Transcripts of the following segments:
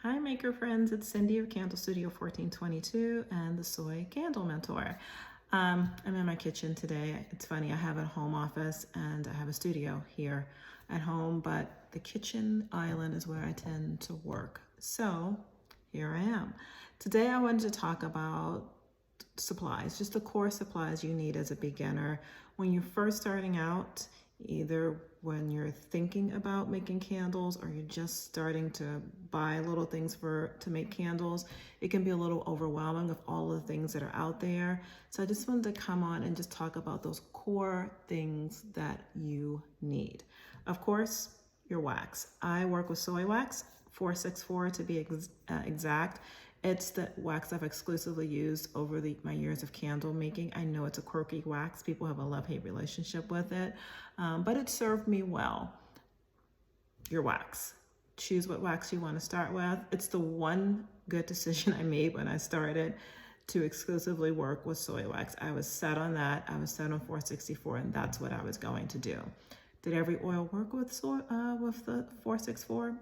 Hi maker friends, it's Cindy of Candle Studio 1422 and the Soy Candle Mentor. I'm in my kitchen today. It's funny, I have a home office and I have a studio here at home, but the kitchen island is where I tend to work. So here I am. Today I wanted to talk about supplies, just the core supplies you need as a beginner. When you're first starting out, either when you're thinking about making candles or you're just starting to buy little things to make candles, it can be a little overwhelming with all of the things that are out there. So I just wanted to come on and just talk about those core things that you need. Of course, your wax. I work with soy wax, 464 to be exact. It's the wax I've exclusively used over my years of candle making. I know it's a quirky wax. People have a love-hate relationship with it, but it served me well. Your wax. Choose what wax you want to start with. It's the one good decision I made when I started to exclusively work with soy wax. I was set on that. I was set on 464, and that's what I was going to do. Did every oil work with the 464?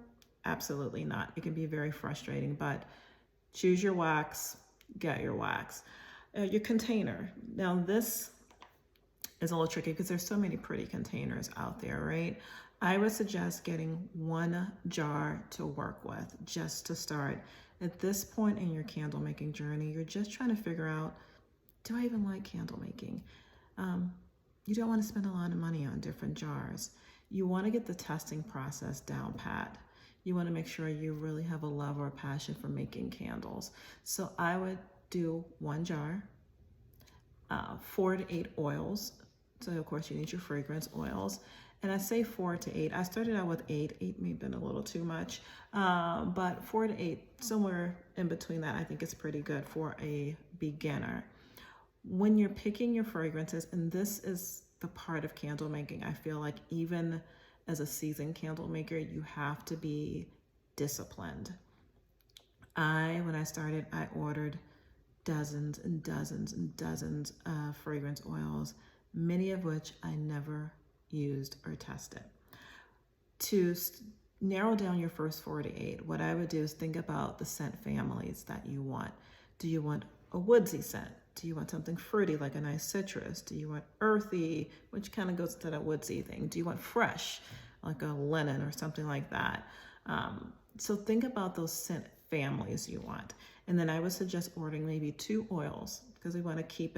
Absolutely not. It can be very frustrating, but choose your wax, get your wax. Your container. Now this is a little tricky because there's so many pretty containers out there, right? I would suggest getting one jar to work with just to start. At this point in your candle making journey, you're just trying to figure out, do I even like candle making? You don't want to spend a lot of money on different jars. You want to get the testing process down pat. You want to make sure you really have a love or a passion for making candles. So I would do one jar, 4 to 8 oils. So of course you need your fragrance oils. And I say 4 to 8. I started out with 8. 8 may have been a little too much, but 4 to 8, somewhere in between that, I think is pretty good for a beginner. When you're picking your fragrances, and this is the part of candle making, I feel like even as a seasoned candle maker, you have to be disciplined. When I started, I ordered dozens and dozens and dozens of fragrance oils, many of which I never used or tested. To narrow down your first 4 to 8, what I would do is think about the scent families that you want. Do you want a woodsy scent? Do you want something fruity like a nice citrus? Do you want earthy, which kind of goes to that woodsy thing? Do you want fresh, like a lemon or something like that? So think about those scent families you want. And then I would suggest ordering maybe 2 oils because we want to keep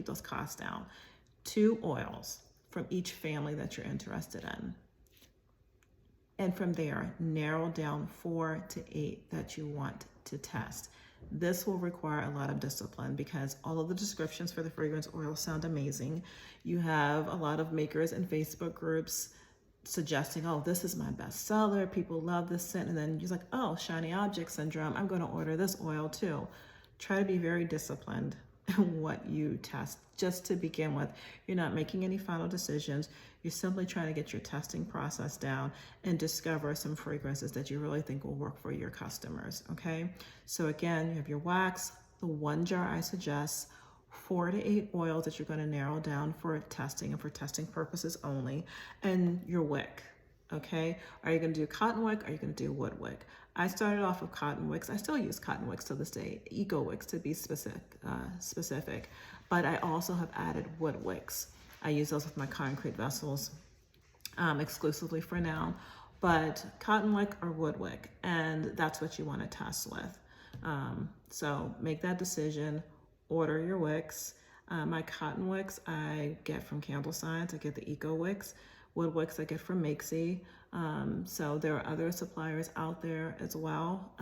those costs down. 2 oils from each family that you're interested in. And from there, narrow down 4 to 8 that you want to test. This will require a lot of discipline because all of the descriptions for the fragrance oil sound amazing. You have a lot of makers in Facebook groups suggesting, oh, this is my best seller. People love this scent. And then you're like, oh, shiny object syndrome. I'm going to order this oil too. Try to be very disciplined in what you test just to begin with. You're not making any final decisions. You're simply trying to get your testing process down and discover some fragrances that you really think will work for your customers, okay? So again, you have your wax, the one jar I suggest, 4 to 8 oils that you're going to narrow down for testing and for testing purposes only, and your wick, okay? Are you going to do cotton wick? Or are you going to do wood wick? I started off with cotton wicks. I still use cotton wicks to this day, eco wicks to be specific, but I also have added wood wicks. I use those with my concrete vessels exclusively for now, but cotton wick or wood wick, and that's what you want to test with. So make that decision, order your wicks. My cotton wicks I get from Candle Science. I get the eco wicks. Wood wicks I get from Makesy. So there are other suppliers out there as well.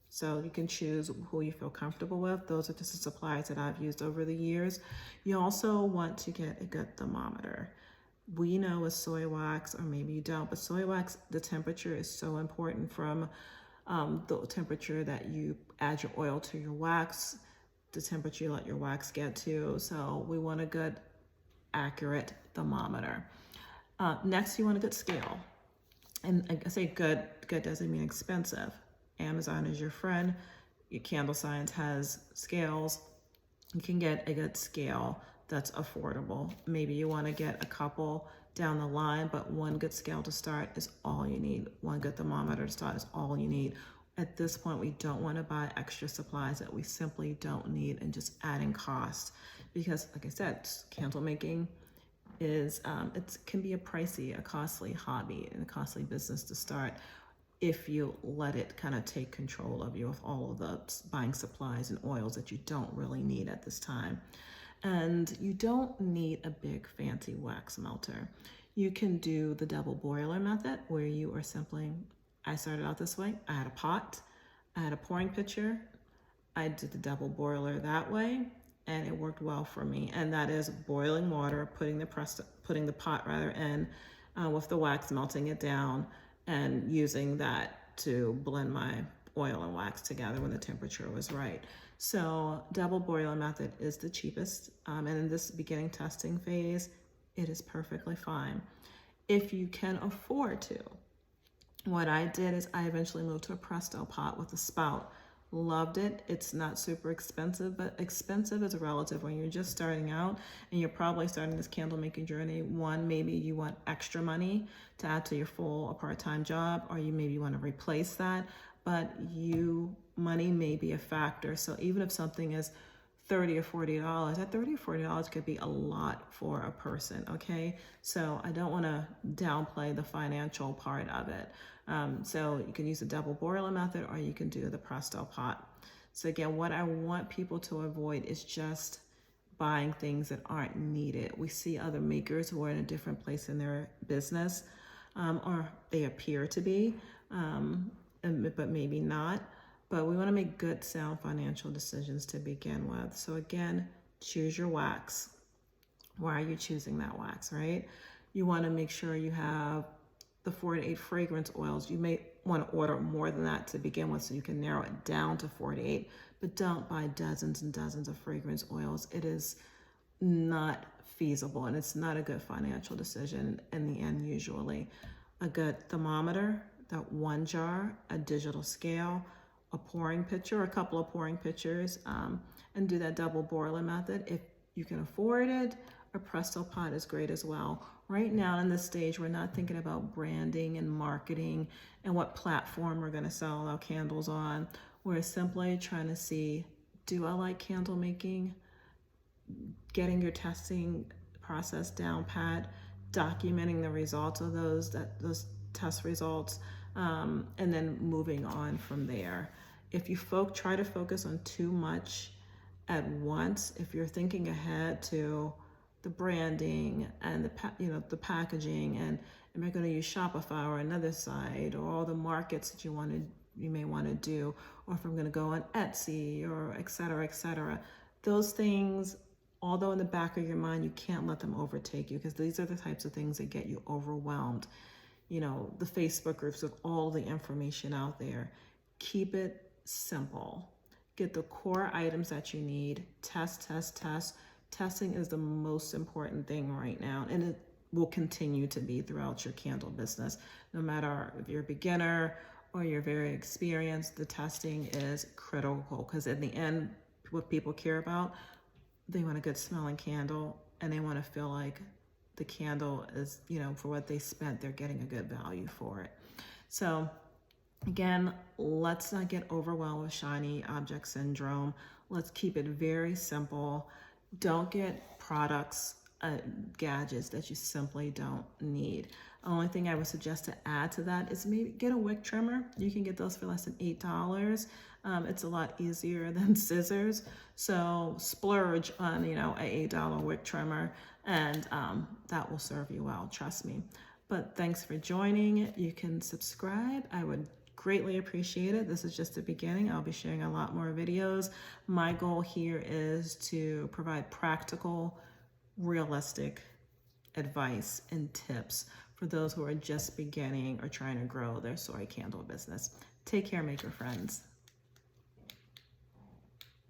So you can choose who you feel comfortable with. Those are just the supplies that I've used over the years. You also want to get a good thermometer. We know with soy wax, or maybe you don't, but soy wax, the temperature is so important, from the temperature that you add your oil to your wax, the temperature you let your wax get to. So we want a good, accurate thermometer. Next, you want a good scale. And I say good doesn't mean expensive. Amazon is your friend. Your Candle Science has scales. You can get a good scale that's affordable. Maybe you want to get a couple down the line, but one good scale to start is all you need. One good thermometer to start is all you need. At this point, we don't want to buy extra supplies that we simply don't need and just adding cost, because like I said, candle making is it can be a costly hobby and a costly business to start if you let it kind of take control of you with all of the buying supplies and oils that you don't really need at this time. And you don't need a big fancy wax melter. You can do the double boiler method where you are simply, I started out this way. I had a pot, I had a pouring pitcher. I did the double boiler that way, and it worked well for me. And that is boiling water, putting the pot in with the wax, melting it down, and using that to blend my oil and wax together when the temperature was right. So double boiler method is the cheapest, and in this beginning testing phase, it is perfectly fine. If you can afford to, what I did is I eventually moved to a Presto pot with a spout. Loved it. It's not super expensive, but expensive is relative when you're just starting out and you're probably starting this candle making journey. One, maybe you want extra money to add to your full or part-time job, or you maybe want to replace that, but money may be a factor. So even if something is $30 or $40, that $30 or $40 could be a lot for a person, okay? So I don't want to downplay the financial part of it. So you can use the double boiler method, or you can do the Presto pot. So again, what I want people to avoid is just buying things that aren't needed. We see other makers who are in a different place in their business, or they appear to be, but maybe not. But we want to make good, sound financial decisions to begin with. So again, choose your wax. Why are you choosing that wax, right? You want to make sure you have the 4 to 8 fragrance oils. You may want to order more than that to begin with so you can narrow it down to 4 to 8, but don't buy dozens and dozens of fragrance oils. It is not feasible, and it's not a good financial decision in the end usually. A good thermometer, that one jar, a digital scale, a pouring pitcher, a couple of pouring pitchers, and do that double boiler method. If you can afford it, a Presto pot is great as well. Right now in this stage, we're not thinking about branding and marketing and what platform we're going to sell our candles on. We're simply trying to see, do I like candle making? Getting your testing process down pat, documenting the results of those test results, and then moving on from there. If you try to focus on too much at once, if you're thinking ahead to the branding and the packaging, and am I going to use Shopify or another site, or all the markets that you may want to do, or if I'm going to go on Etsy, or et cetera, those things, although in the back of your mind, you can't let them overtake you, because these are the types of things that get you overwhelmed. The Facebook groups with all the information out there. Keep it simple. Get the core items that you need. Test. Testing is the most important thing right now, and it will continue to be throughout your candle business. No matter if you're a beginner or you're very experienced, the testing is critical, because in the end, what people care about, they want a good smelling candle, and they want to feel like the candle is, for what they spent, they're getting a good value for it. So again, let's not get overwhelmed with shiny object syndrome. Let's keep it very simple. Don't get products, gadgets that you simply don't need. The only thing I would suggest to add to that is maybe get a wick trimmer. You can get those for less than $8. It's a lot easier than scissors. So splurge on, a $8 wick trimmer, and that will serve you well, trust me. But thanks for joining. You can subscribe. I would greatly appreciate it. This is just the beginning. I'll be sharing a lot more videos. My goal here is to provide practical, realistic advice and tips for those who are just beginning or trying to grow their soy candle business. Take care, maker friends.